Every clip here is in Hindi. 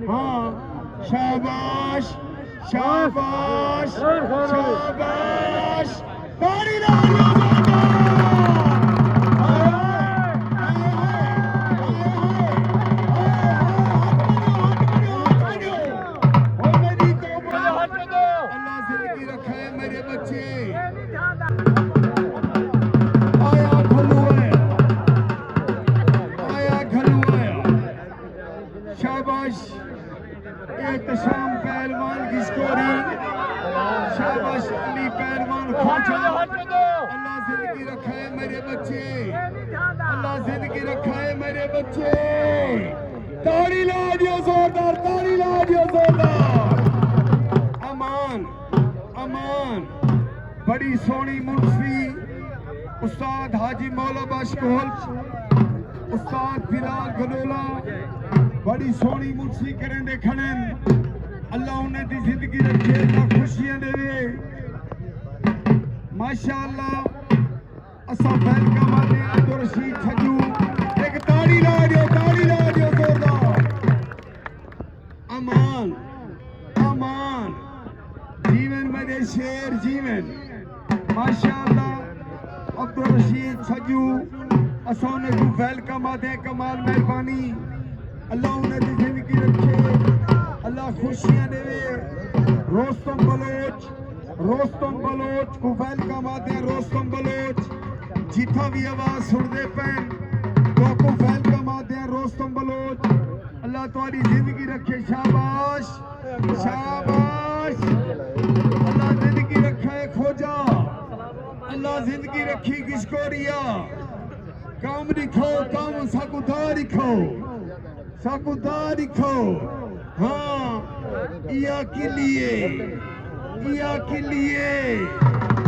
हाँ शाबाश शाबाश शाबाश ताड़ी मेरे बच्चे शाबाश एहतशाम पहलवान की स्कोरी शाबाश अली पहलवान खोजा अल्लाह जिंदगी रखे मेरे बच्चे अल्लाह जिंदगी रखे मेरे बच्चे ताड़ी ला दियो जोरदार ताड़ी ला दियो जोरदार अमान अमान बड़ी सोनी मुंशी उस्ताद हाजी मौला बाशकोल उस्ताद बिलाल गलोला बड़ी सोनी मुंशी करें देखने अल्लाह उन्हें दी जिंदगी रखे अल्लाह खुशियां देवे माशाअल्लाह असा वेलकम आते अब्दुल रशीद छजू एक ताड़ी ला दियो जोरदार अमान अमान जीवन मेरे शेर जीवन माशाअल्लाह अब्दुल रशीद छजू असा उन्हें को वेलकम आते कमाल मेहरबानी अल्लाह उन्हें दी जिंदगी रखे अल्लाह खुशियां देवे रोस्तम बलोच को वेलकम आते हैं रोस्तम बलोच जिथा भी आवाज सुनते पैन तो को वेलकम आते हैं रोस्तम बलोच अल्लाह तुम्हारी जिंदगी रखे शाबाश शाबाश अल्लाह जिंदगी रखे खोजा अल्लाह जिंदगी रखी किसकोरिया काम दिखो काम सकुदार दिखो हाँ या के लिए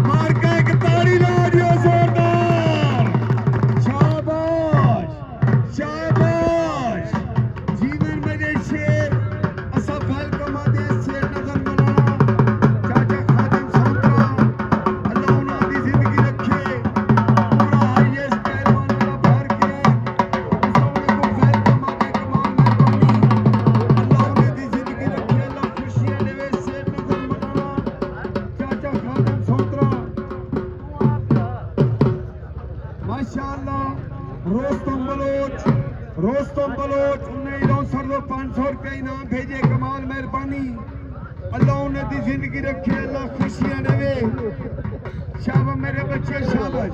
मार का एक ताड़ी ला दियो जोरदार शाबाश शाबाश जीवन मेरे शेर असा वेलकम आते शेर नजर बनाना चाचा खादिम सोतरा अल्लाह उन्हें दी जिंदगी रखे पूरा हाईएस्ट पहलवान वाला बाहर के असा उन्हें को वेलकम आते कमाल मेहरबानी अल्लाह उन्हें दी जिंदगी रखे अल्लाह खुशियां देवे शेर नजर बनाना चाचा खादिम सोतरा माशाअल्लाह रोस्तम बलोच उन्हें इलाम सरदो 500 रुपया इनाम भेजे कमाल मेहरबानी अल्लाह उन्हें दी जिंदगी रखे अल्लाह खुशियां देवे शाबाश मेरे बच्चे शाबाश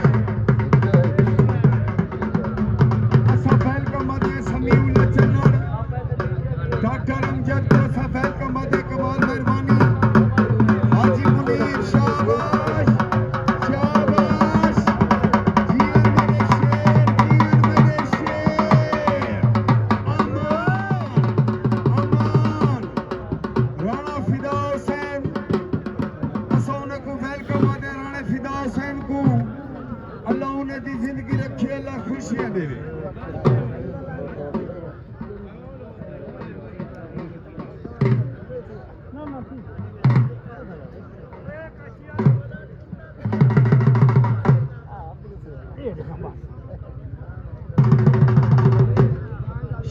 असा वेलकम आते समीउल्लाह चन्नड़ डॉक्टर अमजद को असा वेलकम आते कमाल मेहरबानी हाजी मुनीर शाबाश शाबाश जीवन मेरे शेर अमान राणा फिदा हुसैन असा उन्हें को वेलकम आते राणा फिदा हुसैन को अल्लाह उन्हें दी जिंदगी रखे अल्लाह खुशियां देवे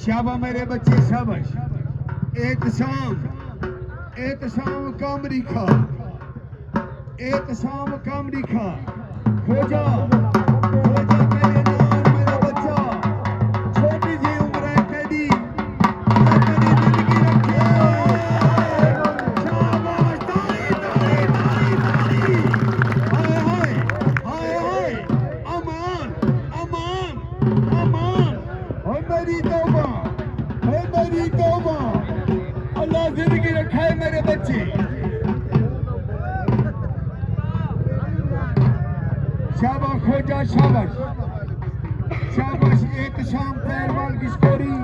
शाबा मेरे बच्चे शाबाश एहतशाम कामरी खा खोजा मेरे नाम मेरा बच्चा छोटी जी उम्र है तेरी अल्लाह तेरी जिंदगी रखे शाबाश ताली हाय अमान ओए मेरी तौबा अल्लाह जिंदगी रखे मेरे बच्चे शाबाश खोजा शाबाश एहतशाम पहलवान की स्कोरी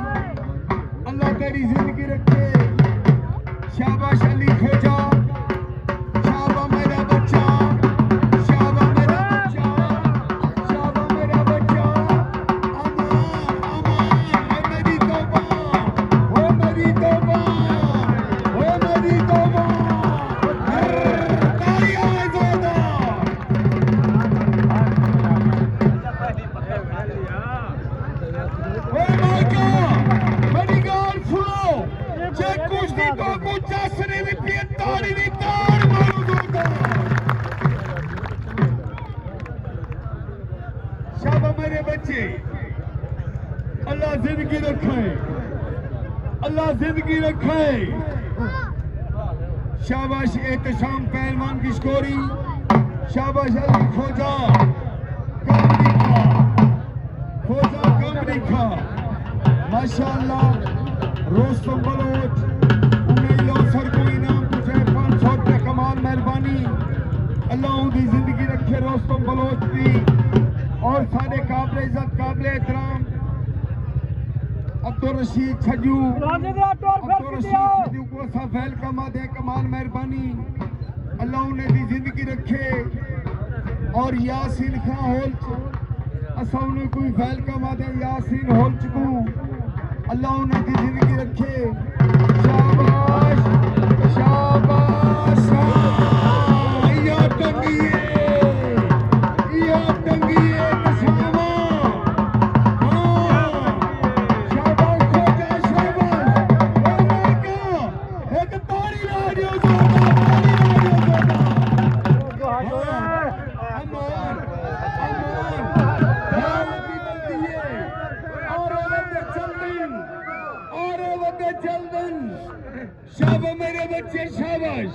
अल्लाह तेरी जिंदगी रखे शाबाश अली खोजा शाबाश मेरा बच्चा Check जिंदगी रखे, अल्लाह जिंदगी रखे। शाबाश एहतशाम पहलवान की स्कोरी, शाबाश अली खोजा कमरी खा, खोजा कमरी खा, माशाअल्लाह। रोस्तम बलोच उन्हें लौसर को इनाम तुझे 500 रुपये, कमाल मेहरबानी, अल्लाह उनकी जिंदगी रखे रोस्तम बलोच की। और सारे काबिल इज्जत काबिल एहतराम अब्दुल रशीद छजू, अब्दुल रशीद छजू को सा वेलकम आदे, कमाल मेहरबानी, अल्लाह उन्हें दी जिंदगी रखे। और यासीन खां होल्च असा उन्हें कोई वेलकम आदे, यासीन होल्च को अल्लाह उन्हें दी जिंदगी रखे। शाबाश शाबाश शाबाश, या टंगिए कसामा, हाँ शाबाश खोजा शाबाश। ओ माय गॉड, एक ताड़ी ला दियो जोरदार, ताड़ी ला दियो जोरदार। अमान ध्यान की बनती है और वदे चलदन, और वदे चलदन। शाबाश मेरे बच्चे शाबाश,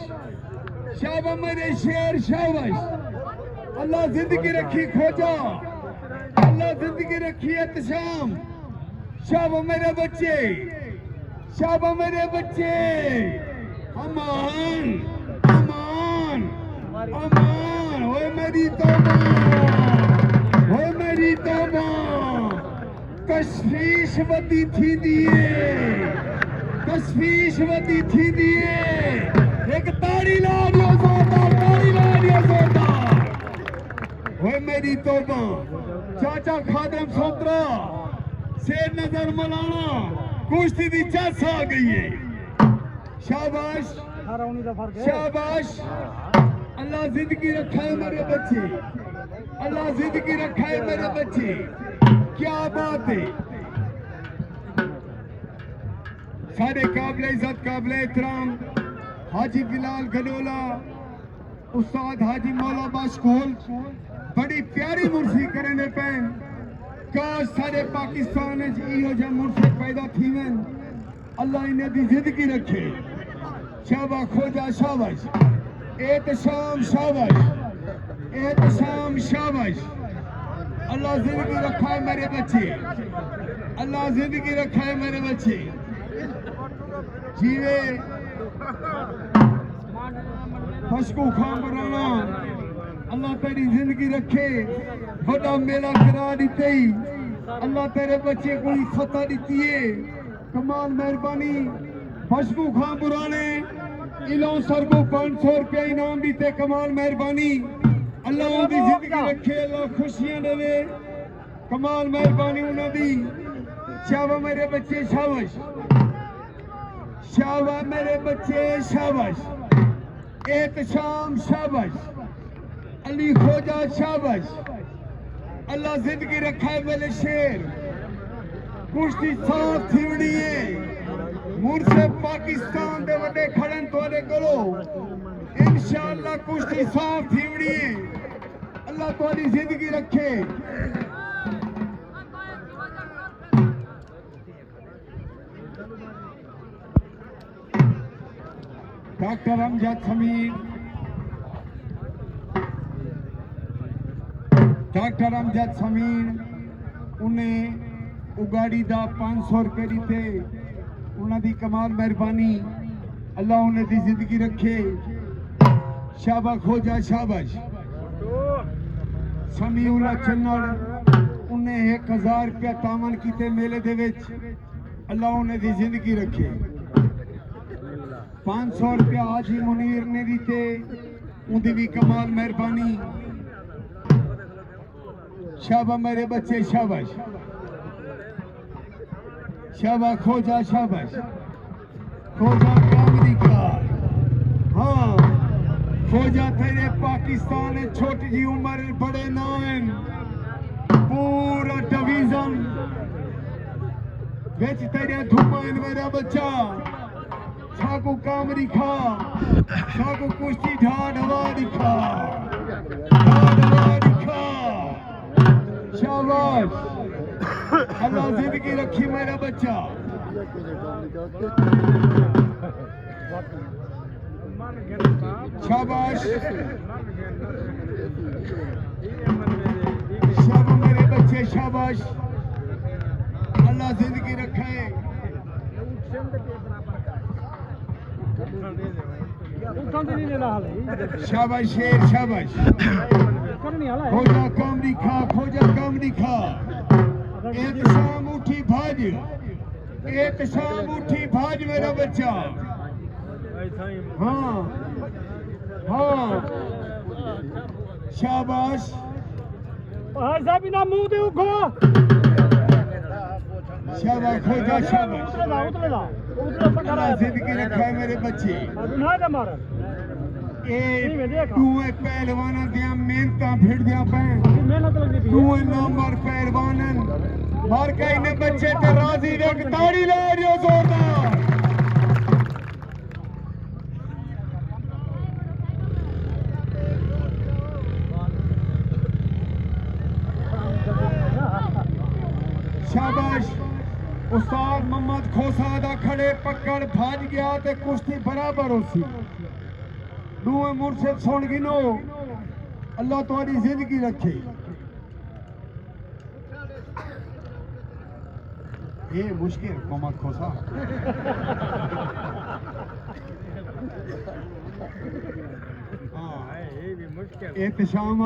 शाबाश मेरे शेर शाबाश, अल्लाह जिंदगी रखी खोजा, अल्लाह जिंदगी रखी एहतशाम। शाबाश मेरे बच्चे, शाबाश मेरे बच्चे। अमान अमान अमान, ओए मेरी तौबा, ओए मेरी तौबा, तशवीश वदी थी दिए, तशवीश वदी थी दिए। एक ताड़ी ला दियो जोरदार, ताड़ी ला दियो जोरदार। ओए मेरी तौबा, चाचा खादम सोत्रा शेर नजर मलाना, कुश्ती दी चस आ गई है। शाबाश शाबाश, अल्लाह जिंदगी रखाए मेरे बच्चे, अल्लाह जिंदगी रखाए मेरे बच्चे। क्या बात है, सारे काबिल इज्जत काबिल एहतराम हाजी बिलाल गडोला, उस्ताद हाजी मौला बाशकोल बड़ी प्यारी मुर्सी करेंदे पैन। काश सारे पाकिस्तान इहो जा मुर्से पैदा थीवन, अल्लाह इन्हें दी जिंदगी रखे। शाबाश खोजा शाबाश, एहतशाम शाबाश, एहतशाम शाबाश, अल्लाह जिंदगी रखाए मेरे बच्चे, अल्लाह जिंदगी रखाए मेरे बच्चे। जीवे खुशबू खान बनाना, अल्लाह तेरी जिंदगी रखे, बड़ा मेला करा दीते, अल्लाह तेरे बच्चे को फतह दी है, कमाल मेहरबानी। खुशबू खान बुराने इलाम सर को 500 रुपया इनाम दीते, कमाल मेहरबानी, अल्लाह उनकी जिंदगी रखे, अल्लाह खुशियां देवे, कमाल मेहरबानी उन्होंने। शाबाश मेरे बच्चे शाबाश, शाबाश मेरे बच्चे शाबाश, एहतशाम शाबाश, अली खोजा शाबाश, अल्लाह जिंदगी रखा है मेरे शेर। कुश्ती साफ थीवड़ी है, मुर्से पाकिस्तान दे वडे खड़न तोड़े करो, इंशाअल्लाह कुश्ती साफ थीवड़ी है, अल्लाह तुम्हारी जिंदगी रखे। डॉक्टर अमजद समीर, डॉक्टर अमजद समीर उन्हें उगाड़ी दा 500 रुपए दीते, उन्होंने कमाल मेहरबानी, अल्लाह उन्हें दी जिंदगी रखे। शाबाश खोजा शाबाश, समीउल्ला चन्नड़ उन्हें 1000 रुपया तामन किते मेले दे विच, अल्लाह उन्हें दी जिंदगी रखे। 500 रुपया हाजी मुनीर ने दीते, उनकी भी कमाल मेहरबानी। शाबाश मेरे बच्चे शाबाश, शाबाश खोजा शाबाश, खोजा कामरी का, हाँ खोजा तेरे पाकिस्तान है, छोटी जी उम्र बड़े नाम, पूरा डिवीजन बेच तेरे धुमान मेरा बच्चा। छाको कामरी खा, छाको कुश्ती ढाड हवा दिखा, ढाड हवा दिखा। शाबाश अल्लाह जिंदगी रखी मेरा बच्चा। शाबाश शाबाश मेरे बच्चे, शाबाश। अल्लाह जिंदगी रखे। शाबाश शेर, शाबाश। खोजा काम दिखा, खोजा काम दिखा। एक शाम उठी भाज, एक शाम उठी भाज मेरा बच्चा। हाँ हाँ शाबाश। शाबाश खोजा, शाबाश। जिंदगी रखा है मेरे बच्चे। तू पहलवाना दिया मेहनत फिर दिया तू नंबर पहलवान मार के इन्हें बच्चे ते राजी रख, ताड़ी ला रही जोरदार। शाबाश। उस्ताद मोहम्मद खोसा दा खड़े पकड़ भज गया ते कुश्ती बराबर होसी। दुए मुर्शिद सुन गिनो। अल्लाह तुम्हारी जिंदगी रखे। ये मुश्किल मोहम्मद खोसा। एहतशाम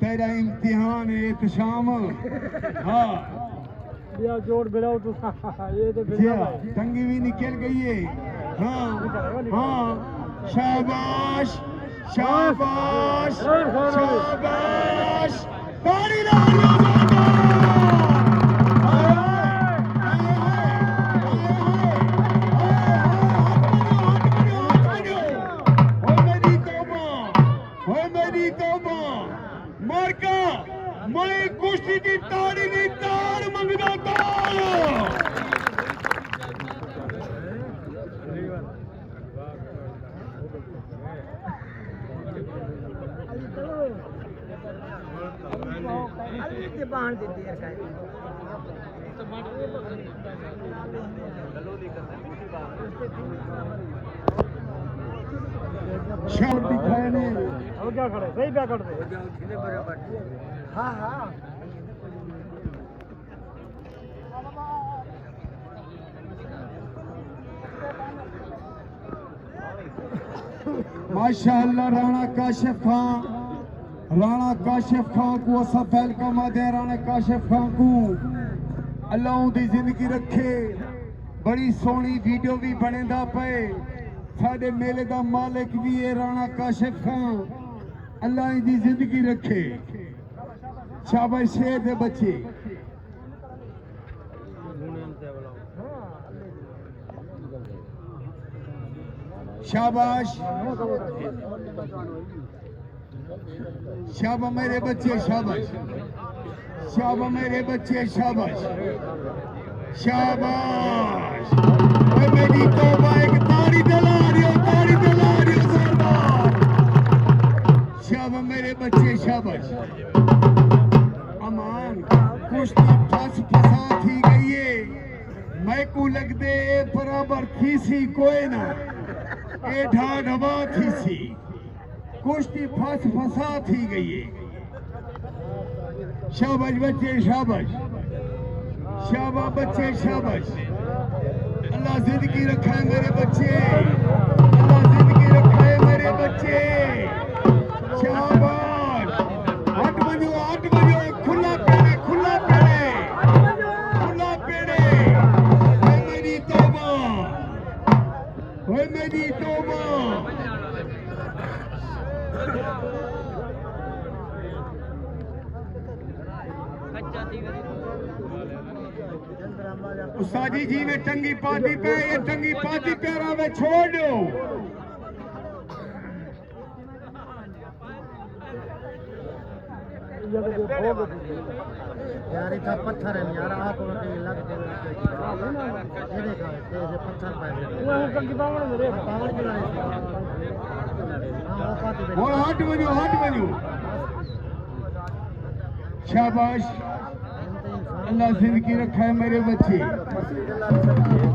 तेरा इम्तिहान है, एहतशाम। हाँ जोड़ बिलाओ तो ये तो टंगी भी निकल गई है। हाँ हाँ शाबाश शाबाश शाबाश। ताड़ी ला लो मेरी तौबा मार्का। मैं कुश्ती की ताड़ी नहीं, ताड़ मंगदा ताड़। शॉट दिखाए ने अब क्या खड़े सही क्या कर दे। हाँ हाँ माशाअल्लाह। राणा काशिफ खान, राणा काशिफ खान को असा वेलकम दे। राणा काशिफ खान को अल्लाह उनकी जिंदगी रखे। बड़ी सोहनी वीडियो भी बनेदा पे। साडे मेले का मालिक भी है राणा काशिफ खान। अल्लाह इनकी जिंदगी रखे। शाबाश शेर दे बच्चे। शाबाश शाबाश मेरे बच्चे, शाबाश शाबाश मेरे बच्चे, शाबाश शाबाश। मेरी तौबा एक ताड़ी दिला रही हो, ताड़ी दिला रही हो जोरदार। शाबाश मेरे बच्चे, शाबाश। अमान कुश्ती फस फसा थी गई है। मैं को लगदे बराबर थी सी कोई ना, ए ढा ढबा थी सी। कुश्ती फस फसा थी गई है। शाबाश बच्चे, शाबाश शाबाश बच्चे, शाबाश। अल्लाह जिंदगी रखा है मेरे बच्चे, अल्लाह जिंदगी रखा है मेरे बच्चे। शाबाश। 8 बजो, 8 बजो। खुला पेड़े, खुला पेड़े, खुला पेड़े। ओए मेरी तौबा, ओए मेरी तौबा। उस्तादी जी ने टंगी पाती पे, ये टंगी पाती पैरा में छोड़ दो। यार इतना पत्थर है यार, आप लग ये देखा ये पत्थर पे वो कंगी पावड़ मेरे पावड़ की लड़ाई। हां पाती पे और 8 बजो, 8 बजो। शाबाश अल्लाह जिंदगी रखा है मेरे बच्चे,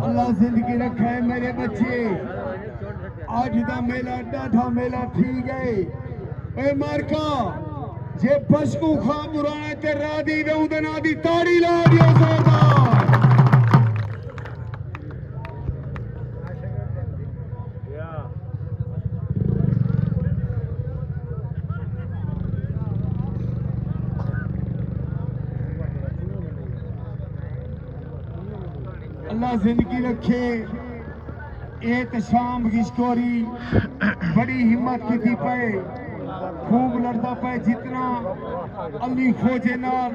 अल्लाह जिंदगी रखा है मेरे बच्चे। आज दा मेला डाढ़ा मेला ठीक है। ए मारका जे पशकू खा बुराना ते राधी वे उदे ना दी ताड़ी ला दियो जोरदार। अल्लाह जिंदगी रखे। एक शाम की स्टोरी बड़ी हिम्मत की थी पे, खूब लड़ता पे जितना अली खोजे नाल।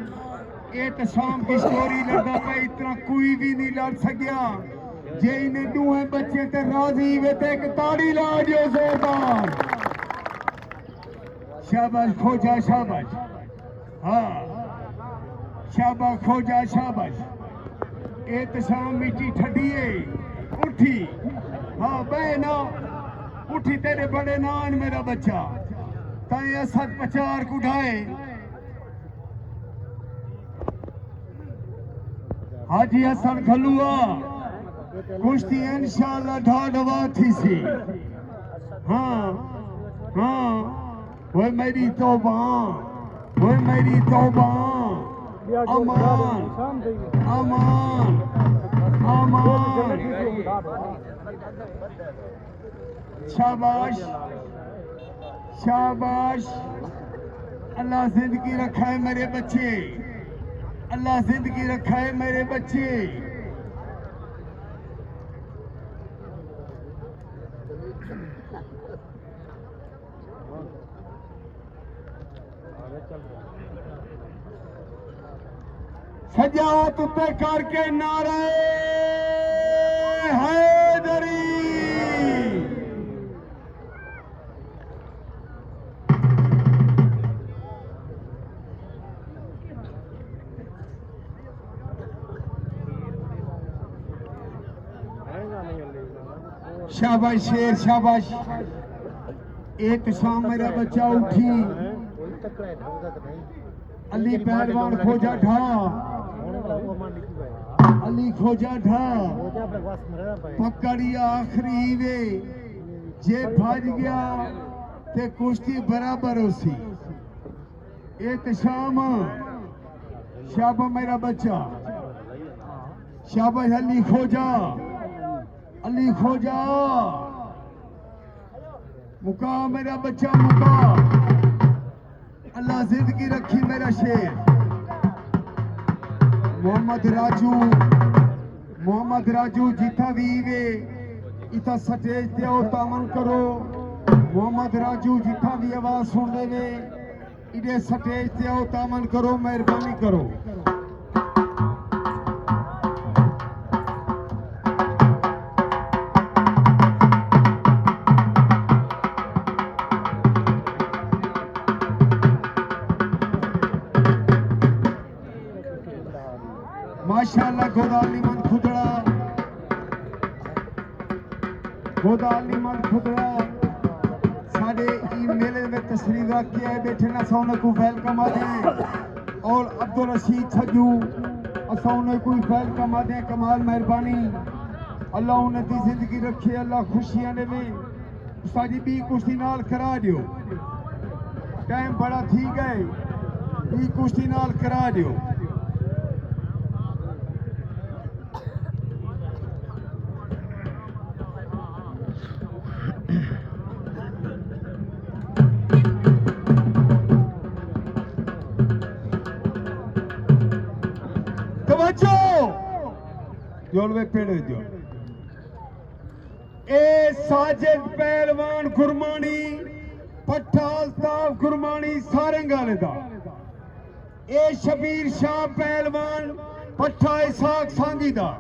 एक शाम की स्टोरी लड़ता पे इतना कोई भी नहीं लड़ सकिया। जे इन्हें दूहे बच्चे ते राजी वे ते एक ताड़ी ला दियो जोरदार। शाबाश खोजा शाबाश, हाँ शाबाश खोजा शाबाश। एक शाम मिट्टी ठडिए उठी, हाँ बहना उठी तेरे बड़े नान मेरा बच्चा ताए असद पचार कुढ़ाए। हाजी हसन खलुआ कुश्ती इंशाल्लाह ढाडवा थी सी। हाँ हाँ वो मेरी तौबा, वो मेरी तौबा। अमान अमान अमान, शाबाश शाबाश। अल्लाह जिंदगी रखा है मेरे बच्चे, अल्लाह जिंदगी रखा है मेरे बच्चे। सजावत उत्ते करके नारे हैदरी। शाबाश शेर शाबाश। एक शाम मेरा बच्चा उठी, अली पहलवान खोजा ढा, अली खोजा ढा पकड़िया आखिरी वे। जे भज गया ते कुश्ती बराबर होसी। एक शाम शाबा मेरा बच्चा, शाबाश अली खोजा, अली खोजा मुका मेरा बच्चा मुका। अल्लाह जिंदगी रखी मेरा शेर। मोहम्मद राजू जिथा भी वे इता स्टेज ते आओ तामन करो। मोहम्मद राजू जिथा भी आवाज सुन ले वे इधे स्टेज ते आओ तामन करो, मेहरबानी करो। माशाअल्लाह गोदाली मन खुदड़ा, गोदाली मन खुदड़ा साढ़े मेले में तशरीफ रख के आए बैठे ना सौने को वेलकम आदे। और अब्दुल रशीद छजू असौने को वेलकम आदे। कमाल मेहरबानी, अल्लाह उन्हें दी जिंदगी रखे, अल्लाह खुशियां दे में। साड़ी भी कुश्ती नाल करा दियो, टाइम बड़ा ठीक है, भी कुश्ती नाल करा दियो। जोलवे पेड़ जो ए साजिद पहलवान गुरमानी पट्ठा अल्ताफ गुरमानी सारंगाले दा। ए शबीर शाह पहलवान पट्ठा इसाक सांगी दा।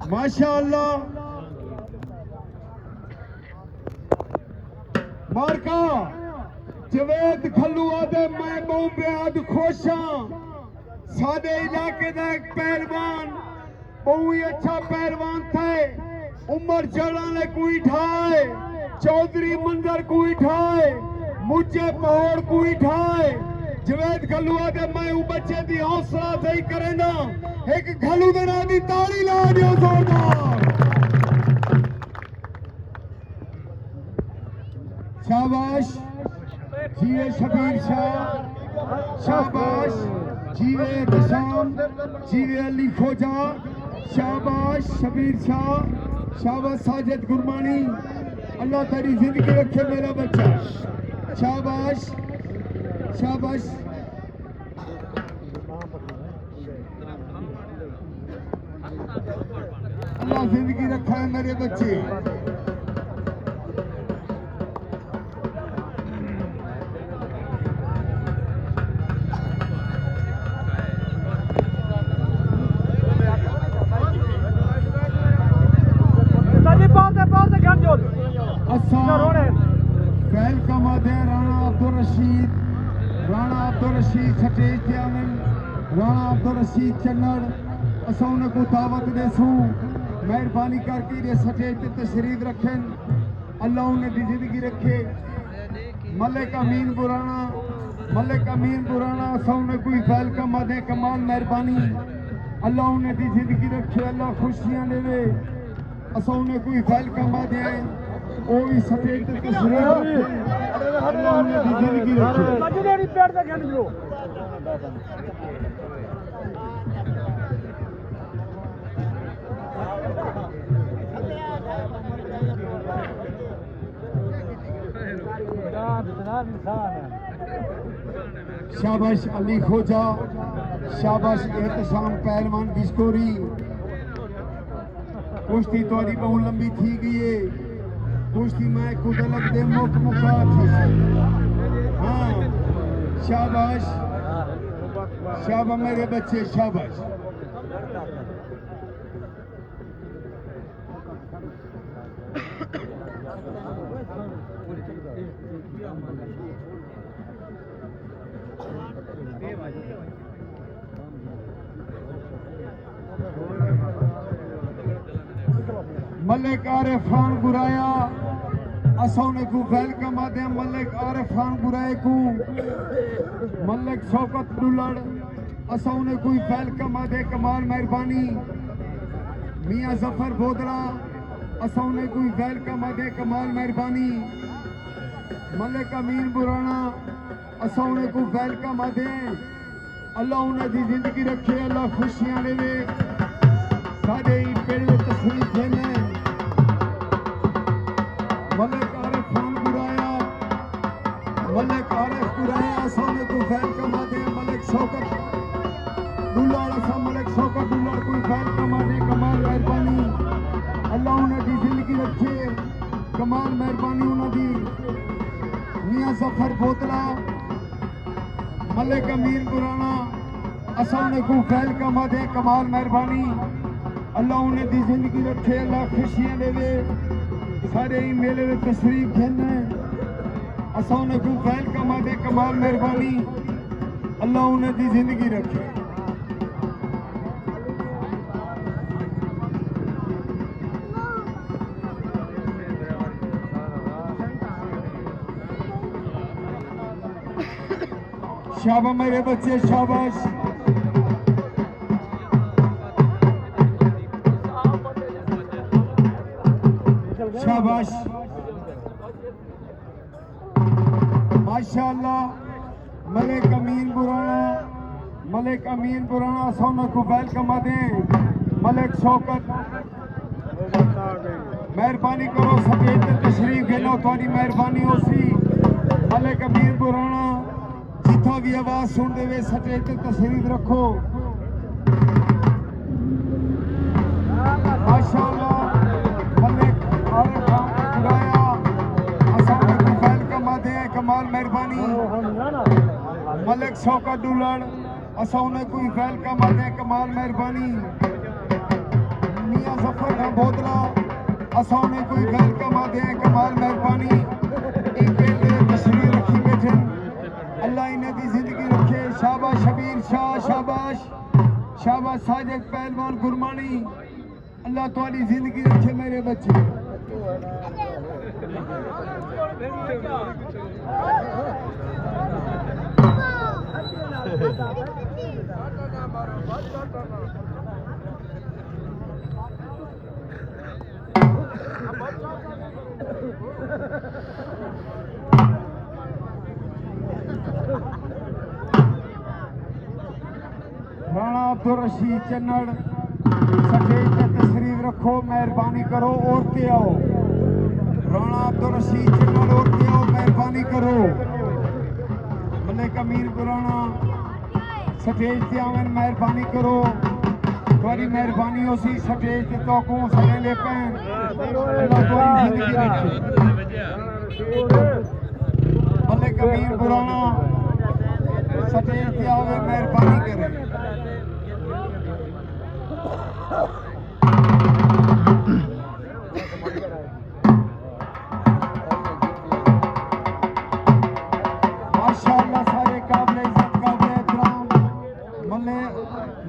माशाअल्लाह मारका जवेद खलुआ दे मैं बहुत बेहद खुश हाँ। सादे इलाके का एक पहलवान बहुत ही अच्छा पहलवान थे। उमर जड़ा ने कोई ठाए, चौधरी मंजर कोई ठाए, मुझे पहाड़ कोई ठाए, जवेद घलूआ दे मैं हूं बच्चे दी हौसला सही करे ना एक घलू दे नाम दी ताड़ी ला दियो जोरदार शाबाश जीवे शबीर शाह शाबाश जीवे एहतशाम जीवे अली खोजा शाबाश शबीर शाह शाबाश साजिद गुरमानी अल्लाह तेरी जिंदगी रखे मेरा बच्चा शाबाश शाबाश अल्लाह जिंदगी रखा है मेरे बच्चे वेलकम आदे राणा अब्दुल रशीद सटेज ते आवन राणा अब्दुल रशीद चन्नड़ असां उन को दावत देसूं मेहरबानी करके ये सटेज ते तशरीफ रखें अल्लाह उन्हें दी जिंदगी रखे मलिक अमीन बुराना असां उन्हें कोई वेलकम आदे कमाल मेहरबानी अल्लाह उन्हें दी जिंदगी रखे अल्लाह खुशियां देवे असां उन्हें कोई वेलकम आदे वो भी सटेज ते तशरीफ रखे अल्लाह उन्हें दी जिंदगी रखे शाबाश अली खोजा शाबाश एहतशाम पहलवान बिस्कोरी कुश्ती थोड़ी बहुत लंबी थी गई है कुश्ती में कुदलक दे मुख मुखा थी हाँ शाबाश शाबाश मेरे बच्चे शाबाश मलिक आरिफ खान गुराया असां को वेलकम आदे मलिक आरिफ खान गुराए को मलिक शौकत दुलड़ असां कोई वेलकम आदे कमाल मेहरबानी मियां जफर बोदरा असां कोई वेलकम आदे कमाल मेहरबानी मलिक अमीन बुराना असां को वेलकम आदे अल्लाह उन्हें दी जिंदगी रखे अल्लाह खुशियां देवे साडे पेड़ तस्वीर देने मलिक आरिफ खान गुराया असां को वेलकम आदे मलिक शौकत दुल्लड़ असां मलिक शौकत दुल्लड़ कोई वेलकम आदे कमाल मेहरबानी अल्लाह उन्हें दी जिंदगी रखे कमाल मेहरबानी उन्हें दी मियां जफर बोतला मलिक अमीन गुराना असां को वेलकम आदे कमाल मेहरबानी अल्लाह उन्हें दी जिंदगी रखे अल्लाह खुशियां देवे सारे ही मेले में तशरीफ देने असां को वेलकम आदे कमाल मेहरबानी अल्लाह उन्हें दी जिंदगी रखे शाबाश मेरे बच्चे शाबाश शाबाश माशाअल्लाह मलिक अमीन बुराना सोना को वेलकम आदे मलिक शौकत मेहरबानी करो सटेज ते तशरीफ गिनो थोड़ी मेहरबानी होसी मलिक अमीन बुराना जिथा भी आवाज सुन दे सटेज ते तशरीफ रखो माशाअल्लाह मलिक आरिफ खान गुराया असां को वेलकम आदे कमाल मेहरबानी मलिक शौकत दुलड़ असां कोई वेलकम आदे कमाल मेहरबानी मियां जफर खान बोतला असां कोई वेलकम आदे कमाल मेहरबानी एक तशरीफ रखी बैठे अल्लाह इन्हें दी जिंदगी रखे शाबाश शबीर शाह शाबाश साजिद पहलवान गुरमानी अल्लाह तुम्हारी जिंदगी रखे मेरे बच्चे राणा अब्दुल रशीद चन्नड़ स्टेज पे तशरीफ रखो, मेहरबानी करो, औरतें आओ। राणा अब्दुल रशीद चन्नड़ औरतें आओ, मेहरबानी करो। मलिक अमीर गुराना स्टेज ते आवन, मेहरबानी करो। थोड़ी मेहरबानी हो सी स्टेज ते तोको सलेंदे पैन अल्लाह तुहाडी जिंदगी रखे। मलिक अमीर गुराना स्टेज ते आवे, मेहरबानी करे। माशाअल्लाह सारे काबिल इज्जत काबिल एहतराम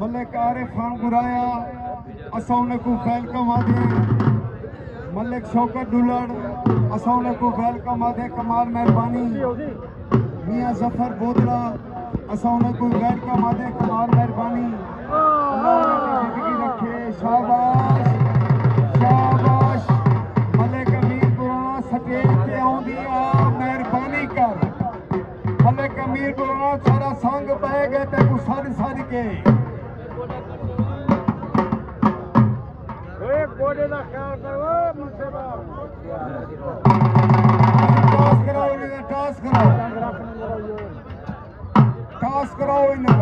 मलिक आरिफ खान गुराया असाउने को वेलकम आदे। मलिक शौकत दुलड़ असाउने को वेलकम आदे, कमाल मेहरबानी। मियां जफर बोदरा असाउने को वेलकम आदे, कमाल मेहरबानी। जिंदगी रखे, शाबाश शाबाश। मलिक अमीर गुराना स्टेज ते आउंदी आ, मेहरबानी कर। मलिक अमीर गुराना सारा संग पै गए ते को सज सज के कोडे का ख्याल करो मुझसे टॉस कराओ, इन्हें टॉस कराओ, टॉस कराओ इन्हें।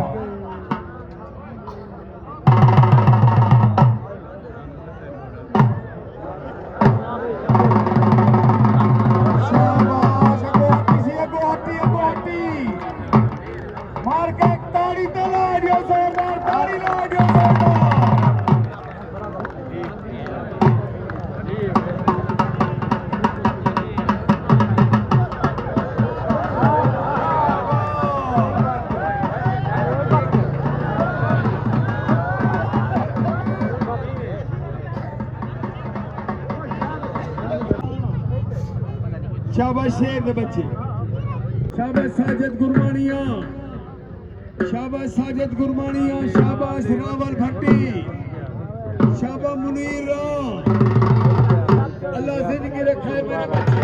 शाबाश, अगो हट्टी मार के एक ताड़ी तो ला दियो जोरदार, ताड़ी ला दियो जोरदार। शाबाश शेर दे बच्चे, शाबाश साजिद गुरमानिया, शाबाश साजिद गुरमानिया, शाबाश रावल भट्टी, शाबाश मुनीर राव। अल्लाह जिंदगी रखे मेरे बच्चे।